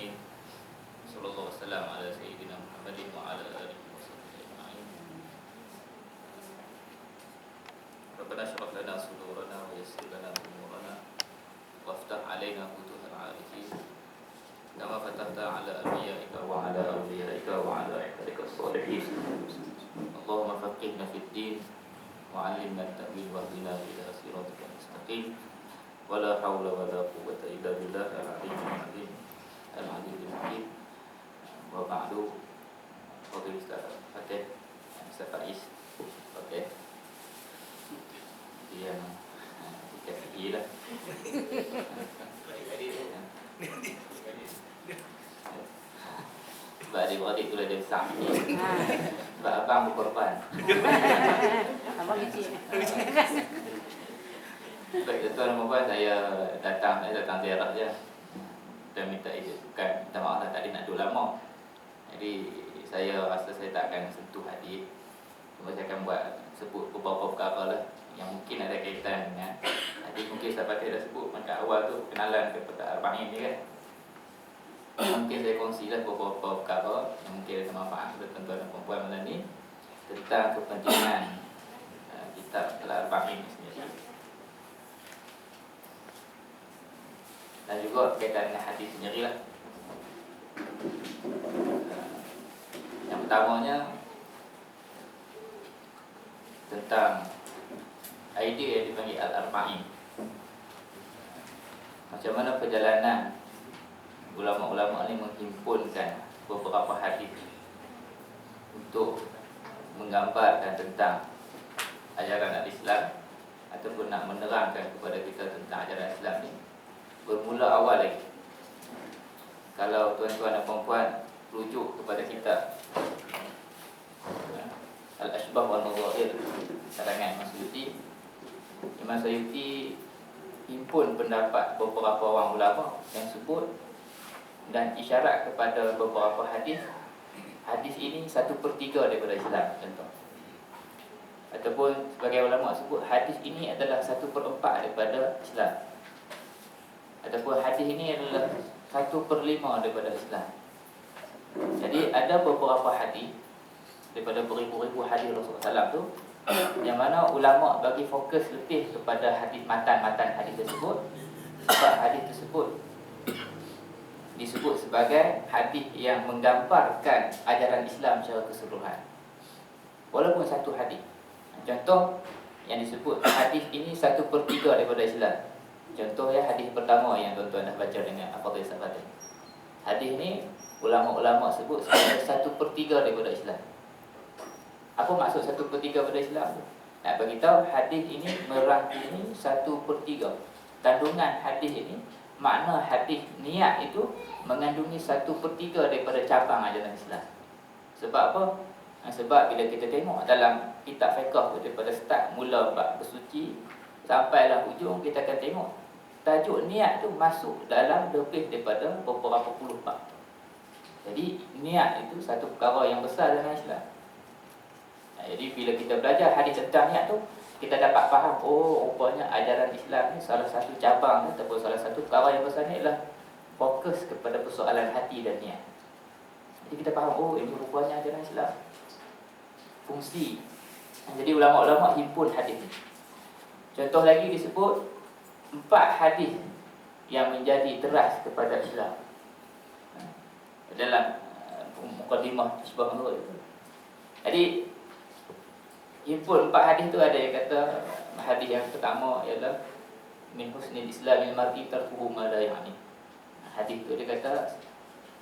alamin. Sallallahu wasallam ala sayyidina Muhammadin wa ala alihi washabbihi ajma'in. Rabbana shrah lana sudurana wa yassir lana umurana waftah alaina futuhal arifin kama fatahta ala anbiyaika wa ala awliyaika wa ala ibadika sholihin. Allahumma faqihna fid din wa 'allimna at-ta'wil wa hdina ila siratal mustaqim. Wala haula wala quwwata illa billah al-'aliyyil 'azim al-'aliyyil hakim. Wa ba'du. Fadil Ustaz Fatih, Ustaz Faiz. Okey. Dia kita fikirlah. Sebab adik-beradik tu ada besar ni. Sebab abang berkorban. Abang kecil. Baik, tuan dan puan, saya datang ziarah je dan minta izin, bukan minta maaf lah, tadi nak duduk lama. Jadi saya rasa saya tak akan sentuh hadis. Cuma saya akan sebut beberapa perkara lah yang mungkin ada kaitan dengan hadis. Mungkin saya dah sebut kat awal tu kenalan kepada Arba'in ni kan. Mungkin saya kongsilah beberapa perkara yang mungkin ada manfaat kepada tuan dan puan malam ni tentang kepentingan kitab Al-Arba'in ni sendiri. Dan juga berkaitan dengan hadis sendiri lah. Yang pertamanya tentang idea yang dipanggil Al-Arba'in. Macam mana perjalanan ulama-ulama ni menghimpunkan beberapa hadis untuk menggambarkan tentang ajaran Al-Islam ataupun nak menerangkan kepada kita tentang ajaran Islam ni. Bermula awal lagi, kalau tuan-tuan dan puan-puan rujuk kepada kitab Al-Ashbah wal Nadhair karangan Imam Suyuti. Imam Suyuti himpun pendapat beberapa orang ulama yang sebut dan isyarat kepada beberapa hadis. Hadis ini 1/3 daripada Islam contoh. Ataupun sebagai ulama sebut hadis ini adalah 1/4 daripada Islam. Ataupun hadis ini adalah 1/5 daripada Islam. Jadi ada beberapa hadis daripada beribu-ribu hadis Rasulullah SAW tu yang mana ulama bagi fokus lebih kepada hadis matan-matan hadis tersebut. Sebab hadis tersebut disebut sebagai hadis yang menggambarkan ajaran Islam secara keseluruhan. Walaupun satu hadis. Contoh yang disebut hadis ini 1/3 daripada Islam. Contoh ya, hadis pertama yang tuan-tuan dah baca dengan Al-Fatihah Sahabat. Hadis ni ulama-ulama sebut sebagai 1/3 daripada Islam. Apa maksud 1/3 daripada Islam? Nak bagi tahu hadis ini merangkumi 1/3. Kandungan hadis ini, makna hadis niat itu mengandungi 1/3 daripada cabang ajaran Islam. Sebab apa? Sebab bila kita tengok dalam kitab fiqh daripada start mula bab bersuci sampailah hujung, kita akan tengok tajuk niat tu masuk dalam lebih daripada beberapa puluh bab. Jadi niat itu satu perkara yang besar dalam Islam. Jadi bila kita belajar hadis tentang niat tu, kita dapat faham, oh rupanya ajaran Islam ni salah satu cabang ataupun salah satu perkara yang besar ni adalah fokus kepada persoalan hati dan niat. Jadi kita faham, oh ini rupanya ajaran Islam. Fungsi. Jadi ulama-ulama himpun hadis ni. Contoh lagi disebut 4 hadis yang menjadi teras kepada Islam dalam mukadimah Ashbah Nur itu. Jadi himpun 4 hadis tu ada yang kata hadis yang pertama ialah min husnil islamil mar'i tarkuhu ma la ya'ni. Hadis tu dia kata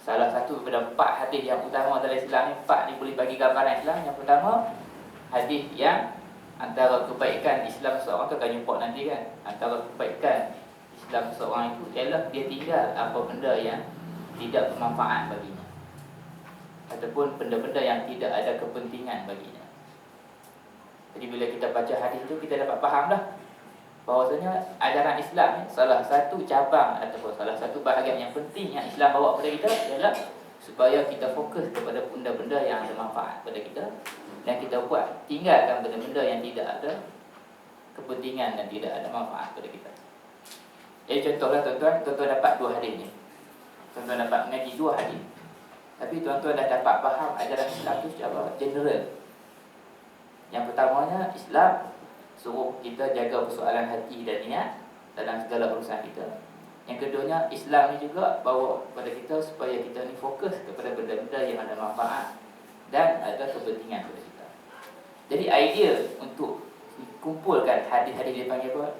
salah satu daripada 4 hadis yang utama dalam Islam ni, 4 ni boleh bagi gambaran Islam. Yang pertama, hadis yang antara kebaikan Islam seorang tu akan jumpa nanti kan. Antara kebaikan Islam seorang itu ialah dia tinggal apa benda yang tidak bermanfaat baginya, ataupun benda-benda yang tidak ada kepentingan baginya. Jadi bila kita baca hadis itu, kita dapat faham dah bahawasanya ajaran Islam ni salah satu cabang ataupun salah satu bahagian yang penting yang Islam bawa kepada kita ialah supaya kita fokus kepada benda-benda yang ada manfaat kepada kita, dan kita buat tinggalkan benda-benda yang tidak ada kepentingan dan tidak ada manfaat kepada kita. Jadi contohlah tuan-tuan dapat 2 hadis ni. tuan-tuan dapat mengaji 2 hadis, tapi tuan-tuan dah dapat faham ajaran Islam tu secara general. Yang pertamanya, Islam suruh kita jaga persoalan hati dan niat dalam segala urusan kita. Yang keduanya, Islam ni juga bawa kepada kita supaya kita ni fokus kepada benda-benda yang ada manfaat dan ada kepentingan kepada kita. Jadi idea untuk kumpulkan hadis-hadis, dia panggil apa?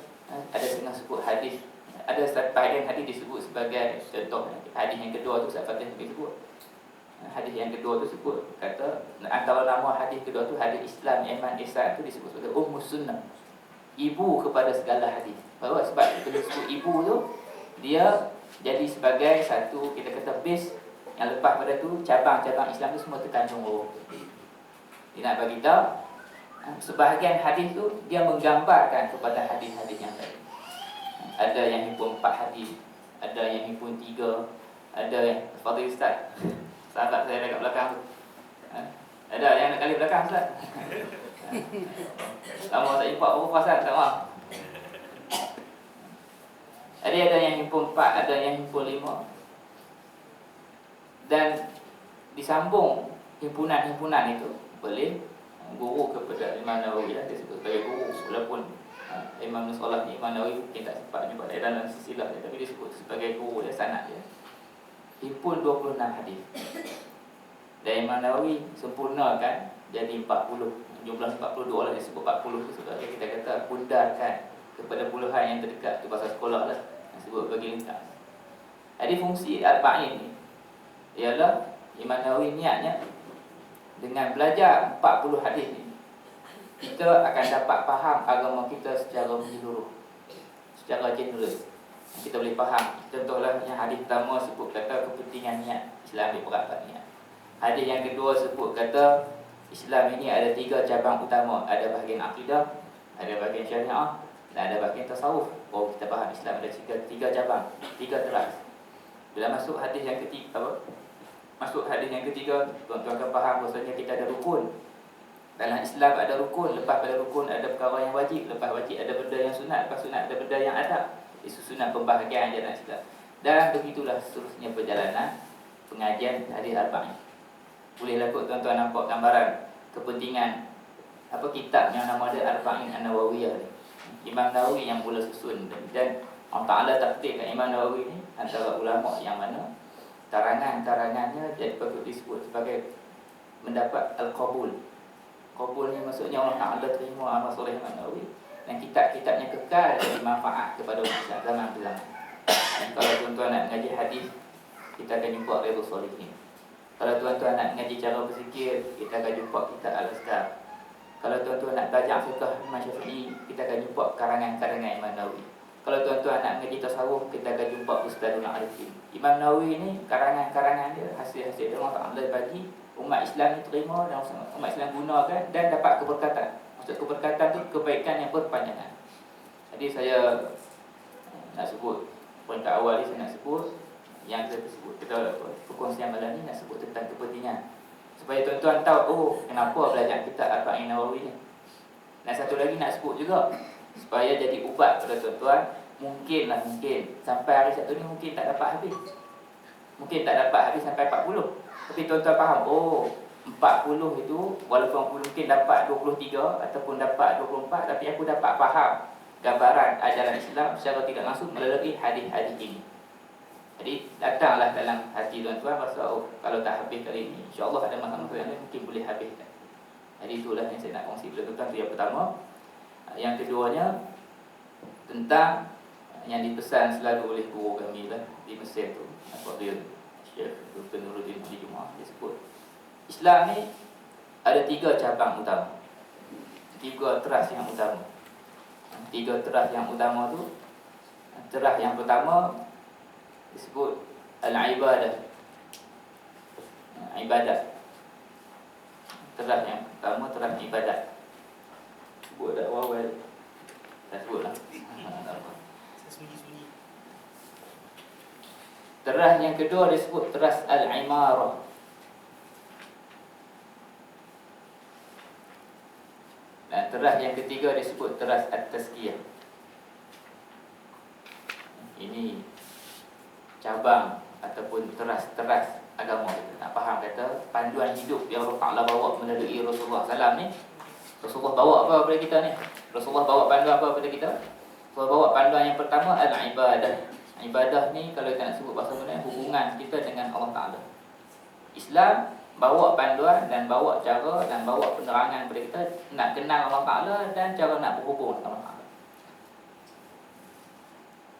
Ada setengah sebut hadis, ada bahagian hadis disebut sebagai contoh. Hadis yang kedua tu Ustaz Fatih sebut. Hadis yang kedua tu sebut, kata antara nama hadis kedua tu hadis Islam, Iman, Ihsan tu disebut sebagai Ummus Sunnah, ibu kepada segala hadis. Bahawa sebab bila disebut ibu tu, dia jadi sebagai satu, kita kata base, yang lepas pada tu cabang-cabang Islam tu semua terkandung. Dia nak bagi tahu sebahagian hadis tu dia menggambarkan kepada hadis-hadis yang lain. Ada yang himpun 4 hadis, ada yang himpun 3, ada yang Fadil Ustaz, sahabat saya dekat belakang tu, ada yang nak kali belakang Ustaz. Lama tak jumpa, apa pasal tak faham. Ada yang himpun 4, ada yang himpun 5. Dan disambung himpunan-himpunan itu boleh guru kepada Imam Nawawi, dia sebut sebagai guru, walaupun Imam Nusalah ni, Imam Nawawi mungkin tak sempat jumpa dalam silsilah dia, tapi dia sebut sebagai guru dia, sanad dia. Himpun 26 hadis. Dan Imam Nawawi sempurnakan jadi 40. Jumlah 42 lah, dia sebut 40 tu sebagai, kita kata, bundarkan kepada puluhan yang terdekat. Itu bahasa sekolah lah, yang sebut bagi lintas. Jadi fungsi Arba'in ni ialah Imam Nawawi niatnya dengan belajar 40 hadis ni, kita akan dapat faham agama kita secara menyeluruh, secara general. Kita boleh faham. Contohlah yang hadis pertama sebut kata kepentingan niat, Islam ambil berat niat. Hadis yang kedua sebut kata Islam ini ada 3 cabang utama, ada bahagian akidah, ada bahagian syariah, dan ada bahagian tasawuf. Oh, kita faham Islam ada 3 cabang, 3 teras. Bila masuk hadis yang ketiga, masuk hadis yang ketiga, tuan-tuan akan faham bahasanya kita ada rukun. Dalam Islam ada rukun, lepas pada rukun ada perkara yang wajib, lepas wajib ada benda yang sunat, lepas sunat ada benda yang adab. Disusunan pembahagian ajaran Islam. Dan begitulah seterusnya perjalanan pengajian hadis Arba'in. Bolehlah kot tuan-tuan nampak gambaran kepentingan apa kitab yang nama dia Arba'in An-Nawawiyah ni. Imam Nawawi yang mula susun, dan Allah Ta'ala takdirkan Imam Nawawi ni antara ulama yang mana tarangan-tarangannya jadi patut disebut sebagai mendapat al-qabul. Qabul ni maksudnya Allah Ta'ala terima amal soleh Imam Nawawi, dan kitab-kitabnya kekal jadi manfaat kepada umat Islam zaman berzaman. Dan kalau tuan-tuan nak mengaji hadis, kita akan jumpa Riyadhus Shalihin. Kalau tuan-tuan nak mengaji cara berzikir, kita akan jumpa kitab Al-Azkar. Kalau tuan-tuan nak belajar fiqh Imam Syafi'i, kita akan jumpa karangan-karangan Imam Nawawi. Kalau tuan-tuan nak mengaji tasawuf, kita akan jumpa Ustadzul Arifin. Imam Nawawi ni karangan-karangan dia, hasil-hasil dia Allah Ta'ala bagi umat Islam ni terima, dan umat Islam gunakan dan dapat keberkatan. Maksud keberkatan tu kebaikan yang berpanjangan. Jadi saya nak sebut peringkat awal ni, saya nak sebut yang kita sebut, kita perkongsian malam ni nak sebut tentang kepentingan, supaya tuan-tuan tahu oh kenapa belajar kitab Arba'in Nawawi ni. Dan satu lagi nak sebut juga supaya jadi ubat pada tuan-tuan. Mungkin sampai hari Sabtu ni mungkin tak dapat habis, mungkin tak dapat habis sampai 40. Tapi tuan-tuan faham, oh 40 itu walaupun aku mungkin dapat 23 ataupun dapat 24, tapi aku dapat faham gambaran ajaran Islam secara tidak langsung melalui hadis-hadis ini. Jadi datanglah dalam hati tuan-tuan rasa oh kalau tak habis kali ini, insya-Allah ada masa-masa yang lain mungkin boleh habiskan. Jadi itulah yang saya nak kongsi kepada tuan-tuan. Itu yang pertama. Yang keduanya tentang yang dipesan selalu oleh guru kami lah di Mesir tu, Fadil Syekh Dr. Nuruddin di Jumaah, dia sebut Islam ni ada 3 cabang utama, 3 teras yang utama. 3 teras yang utama tu, teras yang pertama disebut al-ibadah. Ibadat. Teras yang pertama teras ibadat. Sebut dah awal. Tak sebutlah. Teras yang kedua disebut teras al-imarah. Dan teras yang ketiga disebut teras at-tazkiyah. Ini cabang ataupun teras agama kita. Nak faham kata panduan hidup yang Allah Ta'ala bawa melalui Rasulullah SAW ni. Rasulullah bawa apa kepada kita ni? Rasulullah bawa panduan apa kepada kita? Rasulullah bawa panduan yang pertama al-ibadah. Ibadah ni kalau kita nak sebut bahasa Melayu, hubungan kita dengan Allah Ta'ala. Islam bawa panduan dan bawa cara dan bawa penerangan kepada kita nak kenal Allah Ta'ala dan cara nak berhubung dengan Allah Ta'ala.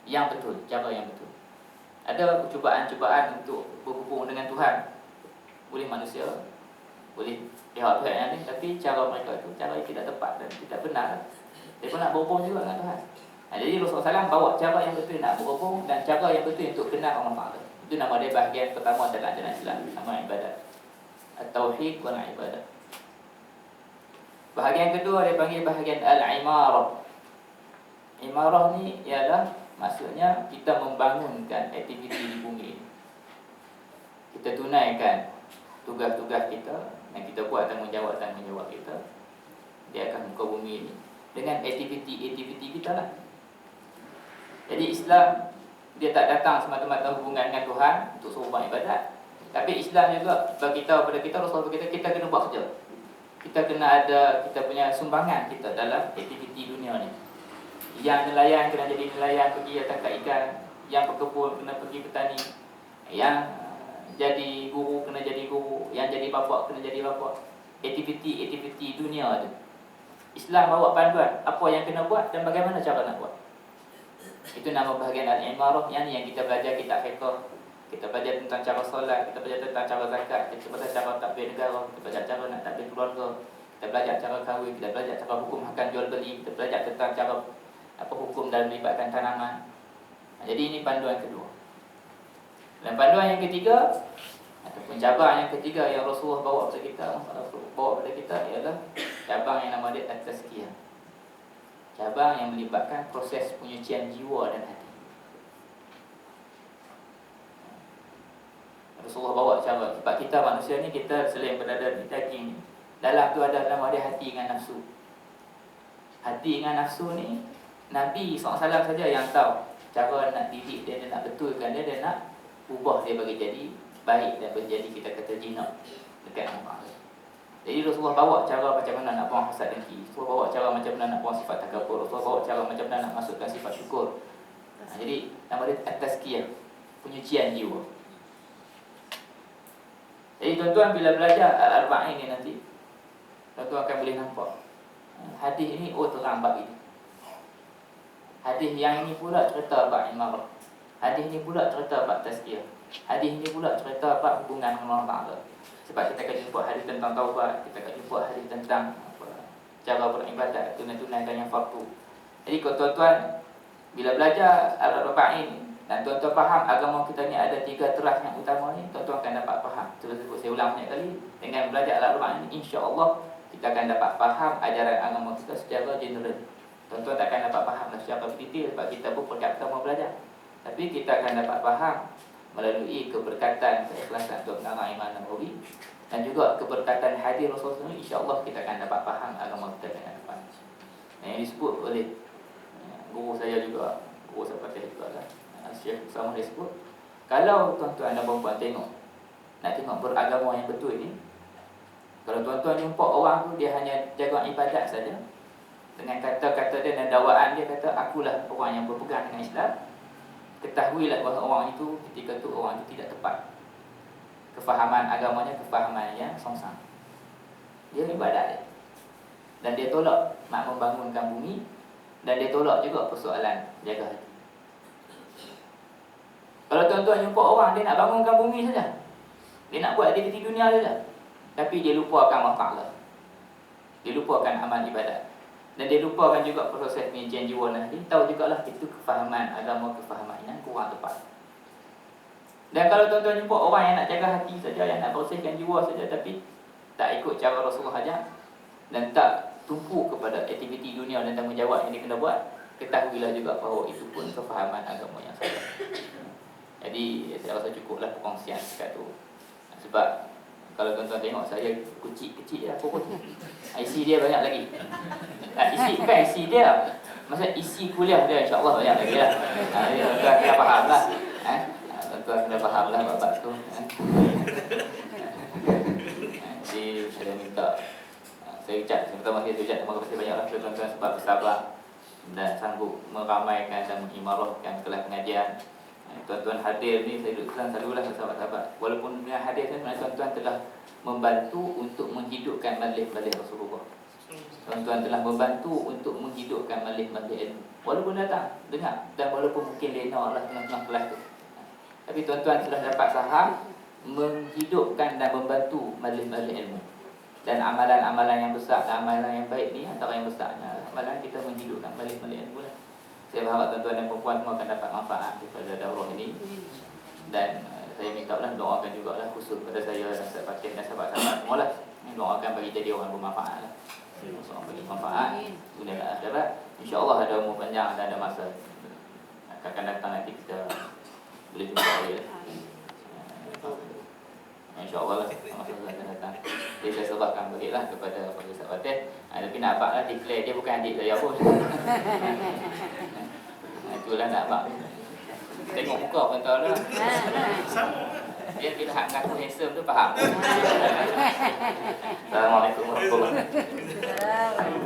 Yang betul, cara yang betul. Ada cubaan-cubaan untuk berhubung dengan Tuhan. Boleh manusia, boleh pihak Tuhan yang lain, tapi cara mereka itu cara yang tidak tepat dan tidak benar. Dia pun nak berhubung juga dengan Tuhan. Jadi Rasulullah SAW bawa cara yang betul nak berhubung dan cara yang betul untuk kenal Allah Ta'ala. Itu nama dia bahagian pertama dalam ajaran Islam, nama ibadat. At-Tauhid wal ibadah. Bahagian kedua dia panggil bahagian al-imarah. Imarah ni ialah maksudnya kita membangunkan aktiviti di bumi ini. Kita tunaikan tugas-tugas kita dan kita buat tanggungjawab kita di atas muka bumi ini dengan aktiviti-aktiviti kita lah. Jadi Islam dia tak datang semata-mata hubungan dengan Tuhan untuk suruh buat ibadat. Tapi Islam juga beritahu kepada kita, Rasulullah berkata kita kena buat kerja. Kita kena ada kita punya sumbangan kita dalam aktiviti dunia ni. Yang nelayan kena jadi nelayan, pergi tangkap ikan. Yang berkebun kena pergi petani. Yang jadi guru kena jadi guru. Yang jadi bapa kena jadi bapa. Aktiviti dunia tu. Islam bawa panduan apa yang kena buat dan bagaimana cara nak buat. Itu nama bahagian al-imarah. Yang kita belajar kitab fiqh. Kita belajar tentang cara solat, kita belajar tentang cara zakat, kita belajar cara takbir negara, kita belajar cara nak takbir keluarga, kita belajar cara kahwin, kita belajar cara hukum akan jual beli, kita belajar tentang cara apa hukum dalam melibatkan tanaman. Jadi ini panduan kedua. Dan panduan yang ketiga ataupun cabang yang ketiga yang Rasulullah bawa kepada kita ialah cabang yang nama dia at-tazkiyah. Cabang yang melibatkan proses penyucian jiwa dan hati. Rasulullah bawa cara. Sebab kita manusia ni, kita selain berada di daging, dalam tu ada nama dia hati dengan nafsu. Hati dengan nafsu ni Nabi SAW saja yang tahu cara nak didik dia nak betulkan dia nak ubah dia bagi jadi baik dan menjadi kita kata jinak dekat Allah. Jadi Rasulullah bawa cara macam mana nak buang hasad dengki. Rasulullah bawa cara macam mana nak buang sifat takabur. Rasulullah bawa cara macam mana nak masukkan sifat syukur. Jadi nama dia at-tazkiyah, penyucian jiwa. Jadi tuan-tuan bila belajar Al-Arba'in ni nanti, tuan-tuan akan boleh nampak hadis ini terang bab ini. Hadis yang ini pula cerita bab imarah. Hadis ini pula cerita bab tazkiyah. Hadis ini pula cerita bab hubungan dengan Allah Ta'ala. Sebab kita akan jumpa hadis tentang taubat, kita akan jumpa hadis tentang cara beribadat, tunaikan yang fardu. Jadi kalau tuan-tuan bila belajar Al-Arba'in dan tuan-tuan faham agama kita ni ada 3 teras yang utama ni, tuan-tuan akan dapat faham. Sebab saya ulang banyak kali, dengan belajar Al-Arba'in ni insya-Allah kita akan dapat faham ajaran agama kita secara general. Tuan-tuan tak akan dapat faham secara detail sebab kita pun peringkat pertama belajar. Tapi kita akan dapat faham melalui keberkatan keikhlasan untuk mengarang iman Nabawi dan juga keberkatan hadis Rasulullah SAW, insya-Allah kita akan dapat faham agama kita dengan depan. Yang disebut oleh guru saya juga, guru saya patih juga lah, Syekh Sama dia sebut, kalau tuan-tuan dan puan-puan nak tengok beragama yang betul ni, kalau tuan-tuan jumpa orang tu dia hanya jaga ibadat saja, dengan kata-kata dia dan dakwaan dia kata akulah orang yang berpegang dengan Islam, ketahuilah bahawa orang itu ketika tu orang itu tidak tepat. Kefahaman agamanya kefahaman yang songsang. Dia ibadat dia. Dan dia tolak nak membangunkan bumi dan dia tolak juga persoalan jaga hati. Kalau tuan-tuan jumpa orang dia nak bangunkan bumi saja, dia nak buat aktiviti dunia saja, tapi dia lupakan Allah Ta'ala, dia lupakan amal ibadat, dan dia lupakan juga proses penyajian jiwa nanti, tahu jugalah itu kefahaman agama, kefahaman yang kurang tepat. Dan kalau tuan-tuan jumpa orang yang nak jaga hati saja, yang nak bersihkan jiwa saja, tapi tak ikut cara Rasulullah ajar dan tak tumpu kepada aktiviti dunia dan tanggungjawab yang dia kena buat, ketahuilah juga bahawa itu pun kefahaman agama yang salah. Jadi saya rasa cukuplah perkongsian dekat tu. Sebab kalau tuan-tuan tengok saya kecil lah pokok tu. Isi dia banyak lagi. Isi bukan isi dia. Maksudnya isi kuliah dia insya-Allah banyak lagi lah. Tuan-tuan kena faham lah. tuan-tuan sudah faham lah bab tu. Jadi saya minta saya ucap, pertama saya ucap terima kasih banyaklah kepada tuan-tuan sebab bersabar dan sanggup meramaikan dan mengimarahkan kelas pengajian. Tuan-tuan hadir ni saya duduk terang selalulah sahabat-sahabat. Walaupun dengan hadir sebenarnya tuan-tuan telah membantu untuk menghidupkan majlis-majlis Rasulullah. Tuan-tuan telah membantu untuk menghidupkan majlis-majlis ilmu. Walaupun datang, dengar, dan walaupun mungkin lena lah tengah-tengah kelas tu. Tapi tuan-tuan telah dapat faham menghidupkan dan membantu majlis-majlis ilmu. Dan amalan-amalan yang besar dan amalan yang baik ni antara yang besarnya amalan kita menghidupkan majlis-majlis ilmu lah. Saya berharap tuan-tuan dan perempuan semua akan dapat manfaat daripada daurah ini. Dan saya minta lah doakan jugalah khusus kepada saya dan sahabat Fatih dan sahabat-sahabat semualah. Doakan bagi jadi orang bermanfaat lah. Orang bagi manfaat dunia dan akhirat. InsyaAllah ada umur panjang dan ada masa akan datang nanti kita boleh jumpa lagi lah. InsyaAllah lah masa akan datang. Jadi saya serahkan baliklah kepada sahabat Fatih. Tapi nampaklah declare dia bukan adik saya pun. Itulah nak abang. Tengok muka pun tahu dah. Dia bila hak mengaku handsome tu faham. Assalamualaikum warahmatullahi wabarakatuh.